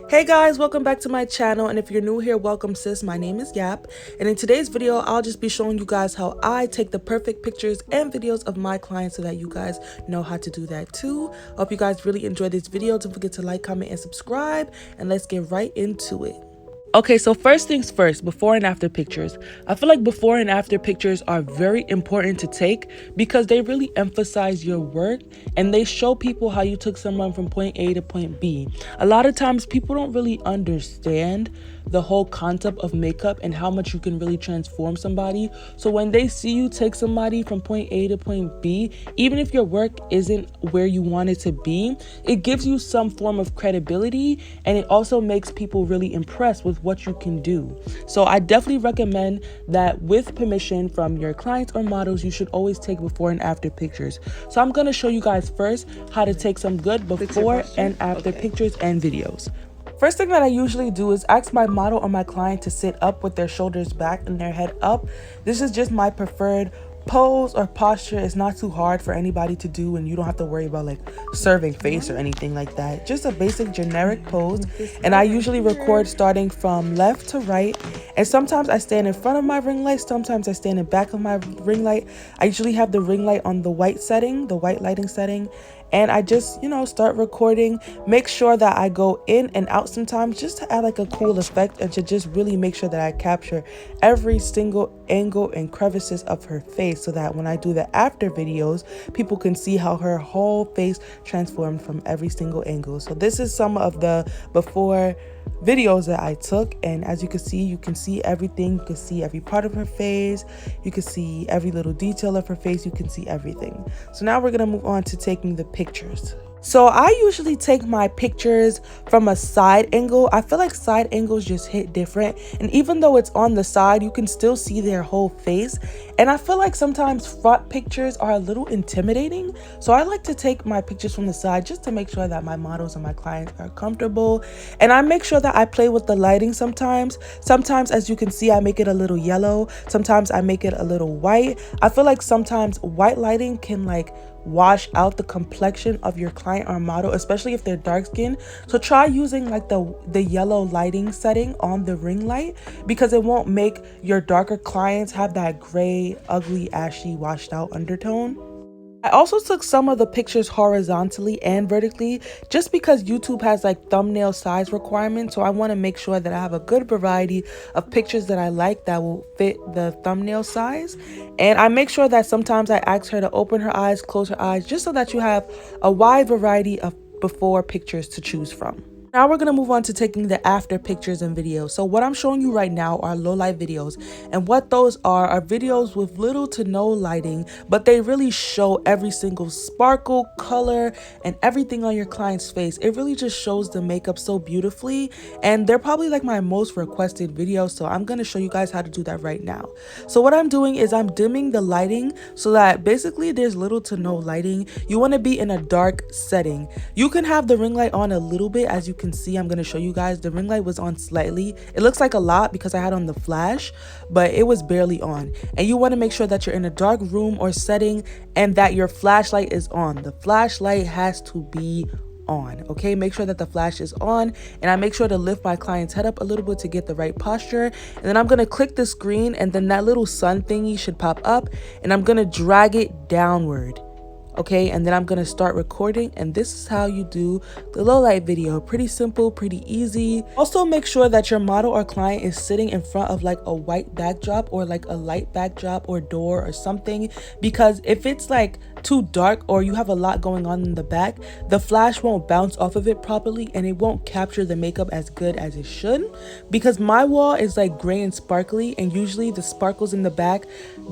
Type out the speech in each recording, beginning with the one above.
Hey guys, welcome back to my channel, and if you're new here, welcome sis. My name is Yap, and in today's video I'll just be showing you guys how I take the perfect pictures and videos of my clients so that you guys know how to do that too. Hope you guys really enjoyed this video. Don't forget to like, comment, and subscribe, and let's get right into it. Okay, so first things first, before and after pictures. I feel like before and after pictures are very important to take because they really emphasize your work and they show people how you took someone from point A to point B. A lot of times people don't really understand the whole concept of makeup and how much you can really transform somebody. So when they see you take somebody from point A to point B, even if your work isn't where you want it to be, it gives you some form of credibility, and it also makes people really impressed with what you can do. So I definitely recommend that with permission from your clients or models, you should always take before and after pictures. So I'm going to show you guys first how to take some good before and after pictures and videos. First thing that I usually do is ask my model or my client to sit up with their shoulders back and their head up. This is just my preferred pose or posture. It's not too hard for anybody to do, and you don't have to worry about like serving face or anything like that. Just a basic generic pose, and I usually record starting from left to right, and sometimes I stand in front of my ring light, sometimes I stand in back of my ring light. I usually have the ring light on the white setting, the white lighting setting, and I just, start recording. Make sure that I go in and out sometimes just to add like a cool effect and to just really make sure that I capture every single angle and crevices of her face so that when I do the after videos, people can see how her whole face transformed from every single angle. So this is some of the before videos that I took, and as you can see everything. You can see every part of her face, you can see every little detail of her face, you can see everything. So now we're gonna move on to taking the pictures. So I usually take my pictures from a side angle. I feel like side angles just hit different, and even though it's on the side, you can still see their whole face. And I feel like sometimes front pictures are a little intimidating, so I like to take my pictures from the side just to make sure that my models and my clients are comfortable. And I make sure that I play with the lighting sometimes. Sometimes, as you can see, I make it a little yellow, sometimes I make it a little white. I feel like sometimes white lighting can like wash out the complexion of your client or model, especially if they're dark skinned. So try using like the yellow lighting setting on the ring light, because it won't make your darker clients have that gray, ugly, ashy, washed out undertone. I also took some of the pictures horizontally and vertically just because YouTube has like thumbnail size requirements. So I want to make sure that I have a good variety of pictures that I like that will fit the thumbnail size. And I make sure that sometimes I ask her to open her eyes, close her eyes, just so that you have a wide variety of before pictures to choose from. Now we're going to move on to taking the after pictures and videos. So what I'm showing you right now are low light videos, and what those are videos with little to no lighting, but they really show every single sparkle, color, and everything on your client's face. It really just shows the makeup so beautifully, and they're probably like my most requested videos, so I'm going to show you guys how to do that right now. So what I'm doing is I'm dimming the lighting so that basically there's little to no lighting. You want to be in a dark setting. You can have the ring light on a little bit. As you can see, I'm going to show you guys, the ring light was on slightly. It looks like a lot because I had on the flash, but it was barely on. And you want to make sure that you're in a dark room or setting and that your flashlight is on. The flashlight has to be on. Okay, make sure that the flash is on, and I make sure to lift my client's head up a little bit to get the right posture. And then I'm going to click the screen, and then that little sun thingy should pop up, and I'm going to drag it downward. Okay, and then I'm gonna start recording, and this is how you do the low light video. Pretty simple, pretty easy. Also make sure that your model or client is sitting in front of like a white backdrop or like a light backdrop or door or something, because if it's like too dark or you have a lot going on in the back, the flash won't bounce off of it properly and it won't capture the makeup as good as it should. Because my wall is like gray and sparkly, and usually the sparkles in the back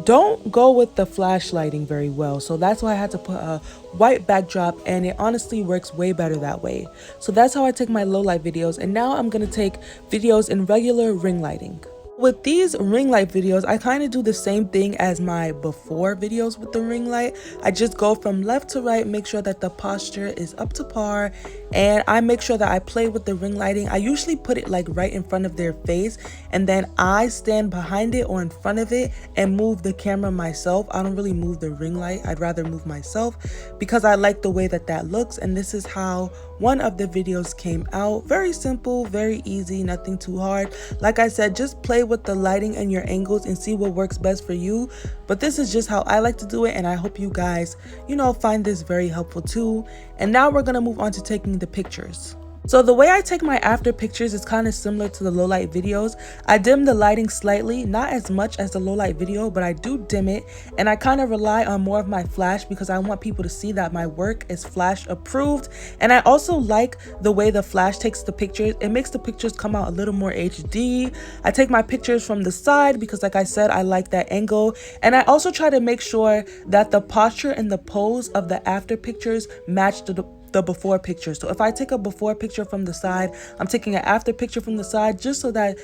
don't go with the flash lighting very well, so that's why I had to put a white backdrop, and it honestly works way better that way. So that's how I take my low light videos, and now I'm gonna take videos in regular ring lighting. With these ring light videos, I kind of do the same thing as my before videos with the ring light. I just go from left to right, make sure that the posture is up to par, and I make sure that I play with the ring lighting. I usually put it like right in front of their face, and then I stand behind it or in front of it and move the camera myself. I don't really move the ring light. I'd rather move myself because I like the way that that looks, and this is how one of the videos came out. Very simple, very easy, nothing too hard. Like I said, just play with the lighting and your angles and see what works best for you. But this is just how I like to do it, and I hope you guys, find this very helpful too. And now we're gonna move on to taking the pictures. So the way I take my after pictures is kind of similar to the low light videos. I dim the lighting slightly, not as much as the low light video, but I do dim it, and I kind of rely on more of my flash because I want people to see that my work is flash approved. And I also like the way the flash takes the pictures. It makes the pictures come out a little more HD. I take my pictures from the side because, like I said, I like that angle. And I also try to make sure that the posture and the pose of the after pictures match the before picture. So if I take a before picture from the side, I'm taking an after picture from the side, just so that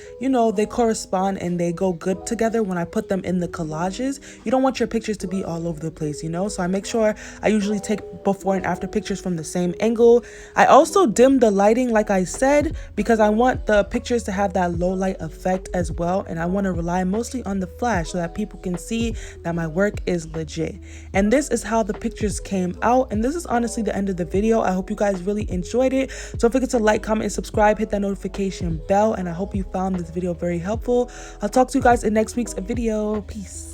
they correspond and they go good together when I put them in the collages. You don't want your pictures to be all over the place, so I make sure I usually take before and after pictures from the same angle. I also dim the lighting, like I said, because I want the pictures to have that low light effect as well, and I want to rely mostly on the flash so that people can see that my work is legit. And this is how the pictures came out, and this is honestly the end of the video. I hope you guys really enjoyed it. So don't forget to like, comment, and subscribe, hit that notification bell, and I hope you found this video very helpful. I'll talk to you guys in next week's video. Peace.